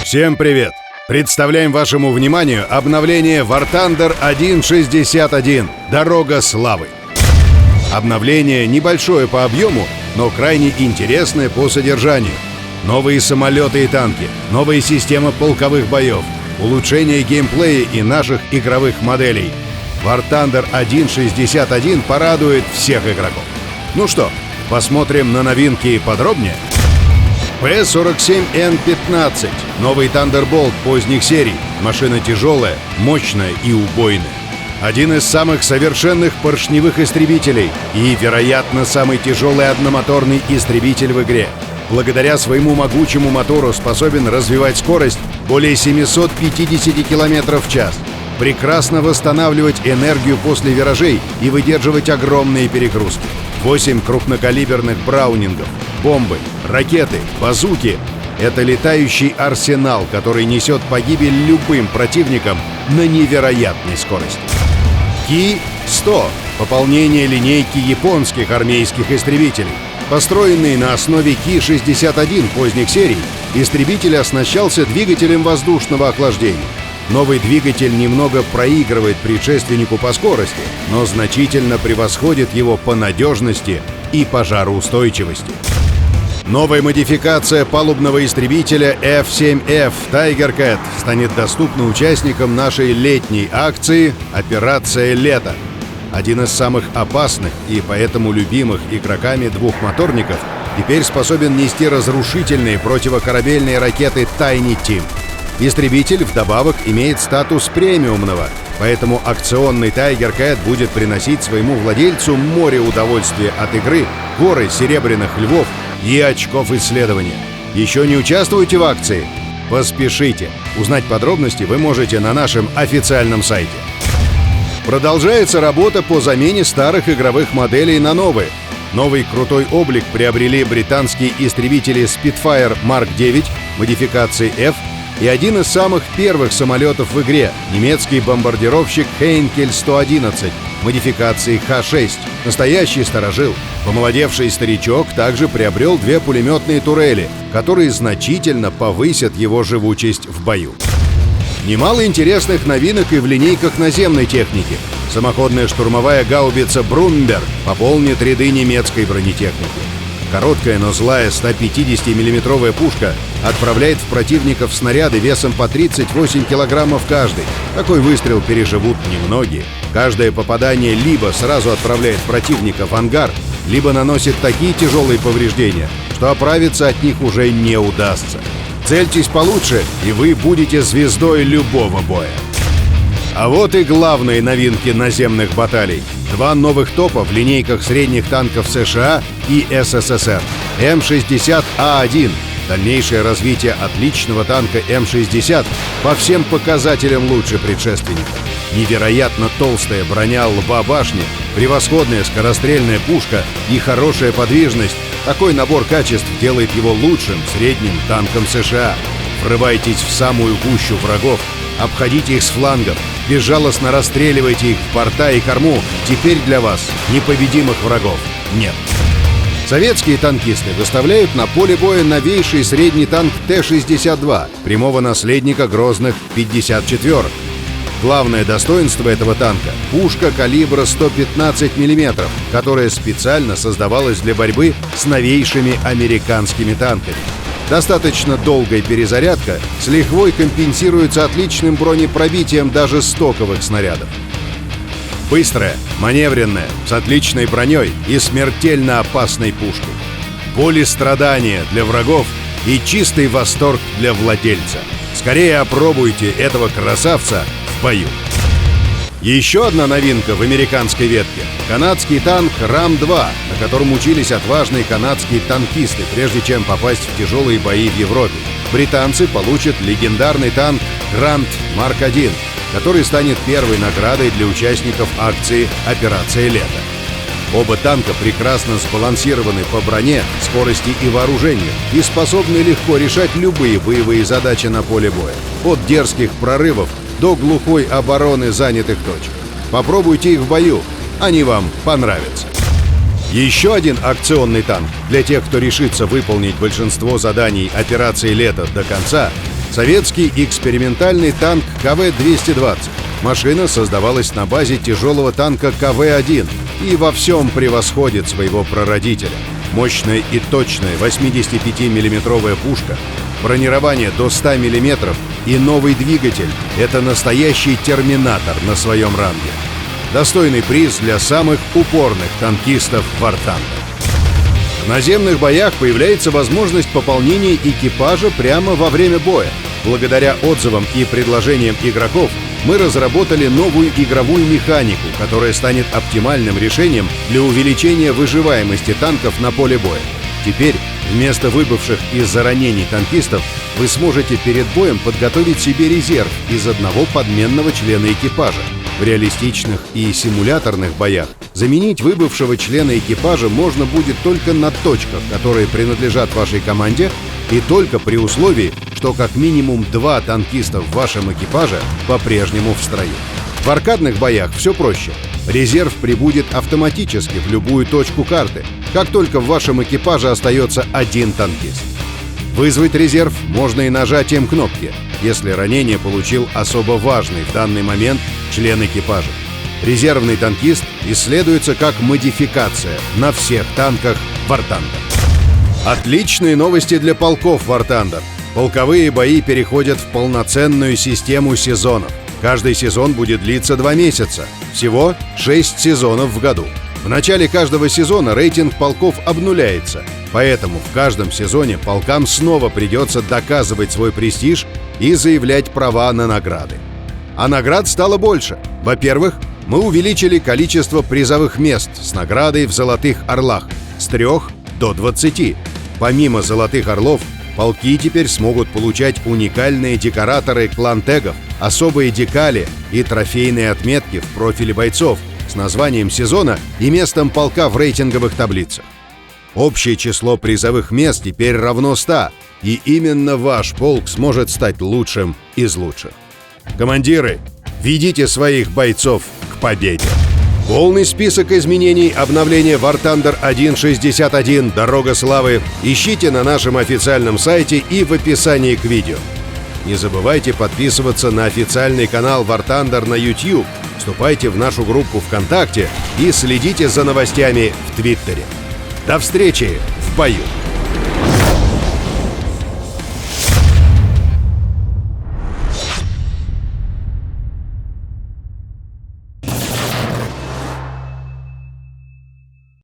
Всем привет! Представляем вашему вниманию обновление War Thunder 1.61 «Дорога славы». Обновление небольшое по объему, но крайне интересное по содержанию. Новые самолеты и танки, новая система полковых боев, улучшение геймплея и наших игровых моделей. War Thunder 1.61 порадует всех игроков. Ну что, посмотрим на новинки подробнее? P-47N-15. Новый Thunderbolt поздних серий. Машина тяжелая, мощная и убойная. Один из самых совершенных поршневых истребителей и, вероятно, самый тяжелый одномоторный истребитель в игре. Благодаря своему могучему мотору способен развивать скорость более 750 км в час, прекрасно восстанавливать энергию после виражей и выдерживать огромные перегрузки. 8 крупнокалиберных браунингов, бомбы, ракеты, базуки — это летающий арсенал, который несет погибель любым противникам на невероятной скорости. Ки-100 — пополнение линейки японских армейских истребителей. Построенный на основе Ки-61 поздних серий, истребитель оснащался двигателем воздушного охлаждения. Новый двигатель немного проигрывает предшественнику по скорости, но значительно превосходит его по надежности и пожароустойчивости. Новая модификация палубного истребителя F-7F Tiger Cat станет доступна участникам нашей летней акции «Операция Лето». Один из самых опасных и поэтому любимых игроками двухмоторников теперь способен нести разрушительные противокорабельные ракеты Tiny Tim. Истребитель вдобавок имеет статус премиумного, поэтому акционный Tiger Cat будет приносить своему владельцу море удовольствия от игры, горы серебряных львов и очков исследования. Еще не участвуете в акции? Поспешите! Узнать подробности вы можете на нашем официальном сайте. Продолжается работа по замене старых игровых моделей на новые. Новый крутой облик приобрели британские истребители Spitfire Mark 9, модификации F, и один из самых первых самолетов в игре — немецкий бомбардировщик Heinkel 111, модификации Х-6. Настоящий старожил. Помолодевший старичок также приобрел 2 пулеметные турели, которые значительно повысят его живучесть в бою. Немало интересных новинок и в линейках наземной техники. Самоходная штурмовая гаубица «Брунберг» пополнит ряды немецкой бронетехники. Короткая, но злая 150-миллиметровая пушка отправляет в противников снаряды весом по 38 килограммов каждый. Такой выстрел переживут немногие. Каждое попадание либо сразу отправляет противника в ангар, либо наносит такие тяжелые повреждения, что оправиться от них уже не удастся. Цельтесь получше, и вы будете звездой любого боя. А вот и главные новинки наземных баталий. 2 новых топа в линейках средних танков США и СССР. М-60А1. Дальнейшее развитие отличного танка М-60 по всем показателям лучше предшественника. Невероятно толстая броня лба башни, превосходная скорострельная пушка и хорошая подвижность. Такой набор качеств делает его лучшим средним танком США. Врывайтесь в самую гущу врагов, обходите их с флангов, безжалостно расстреливайте их в борта и корму. Теперь для вас непобедимых врагов нет. Советские танкисты выставляют на поле боя новейший средний танк Т-62, прямого наследника грозных 54-х. Главное достоинство этого танка — пушка калибра 115 мм, которая специально создавалась для борьбы с новейшими американскими танками. Достаточно долгая перезарядка с лихвой компенсируется отличным бронепробитием даже стоковых снарядов. Быстрая, маневренная, с отличной броней и смертельно опасной пушкой. Боль и страдания для врагов и чистый восторг для владельца. Скорее опробуйте этого красавца в бою. Еще одна новинка в американской ветке — канадский танк РАМ-2, на котором учились отважные канадские танкисты, прежде чем попасть в тяжелые бои в Европе. Британцы получат легендарный танк Грант Марк 1, который станет первой наградой для участников акции «Операция Лето». Оба танка прекрасно сбалансированы по броне, скорости и вооружению и способны легко решать любые боевые задачи на поле боя, от дерзких прорывов до глухой обороны занятых точек. Попробуйте их в бою, они вам понравятся. Еще один акционный танк для тех, кто решится выполнить большинство заданий операции «Лето» до конца — Советский экспериментальный танк КВ-220. Машина создавалась на базе тяжелого танка КВ-1 и во всем превосходит своего прародителя. Мощная и точная 85-миллиметровая пушка, бронирование до 100 мм и новый двигатель — это настоящий терминатор на своем ранге. Достойный приз для самых упорных танкистов War Thunder. В наземных боях появляется возможность пополнения экипажа прямо во время боя. Благодаря отзывам и предложениям игроков мы разработали новую игровую механику, которая станет оптимальным решением для увеличения выживаемости танков на поле боя. Теперь вместо выбывших из-за ранений танкистов вы сможете перед боем подготовить себе резерв из одного подменного члена экипажа. В реалистичных и симуляторных боях заменить выбывшего члена экипажа можно будет только на точках, которые принадлежат вашей команде, и только при условии, что как минимум 2 танкиста в вашем экипаже по-прежнему в строю. В аркадных боях все проще. Резерв прибудет автоматически в любую точку карты, как только в вашем экипаже остается 1 танкист. Вызвать резерв можно и нажатием кнопки, если ранение получил особо важный в данный момент член экипажа. Резервный танкист исследуется как модификация на всех танках War Thunder. Отличные новости для полков War Thunder. Полковые бои переходят в полноценную систему сезонов. Каждый сезон будет длиться 2 месяца. Всего 6 сезонов в году. В начале каждого сезона рейтинг полков обнуляется, поэтому в каждом сезоне полкам снова придется доказывать свой престиж и заявлять права на награды. А наград стало больше. Во-первых, мы увеличили количество призовых мест с наградой в «Золотых орлах» с 3 до 20. Помимо «Золотых орлов», полки теперь смогут получать уникальные декораторы клан-тегов, особые декали и трофейные отметки в профиле бойцов с названием сезона и местом полка в рейтинговых таблицах. Общее число призовых мест теперь равно 100, и именно ваш полк сможет стать лучшим из лучших. Командиры, ведите своих бойцов к победе! Полный список изменений обновления War Thunder 1.61 «Дорога славы» ищите на нашем официальном сайте и в описании к видео. Не забывайте подписываться на официальный канал War Thunder на YouTube, вступайте в нашу группу ВКонтакте и следите за новостями в Твиттере. До встречи в бою!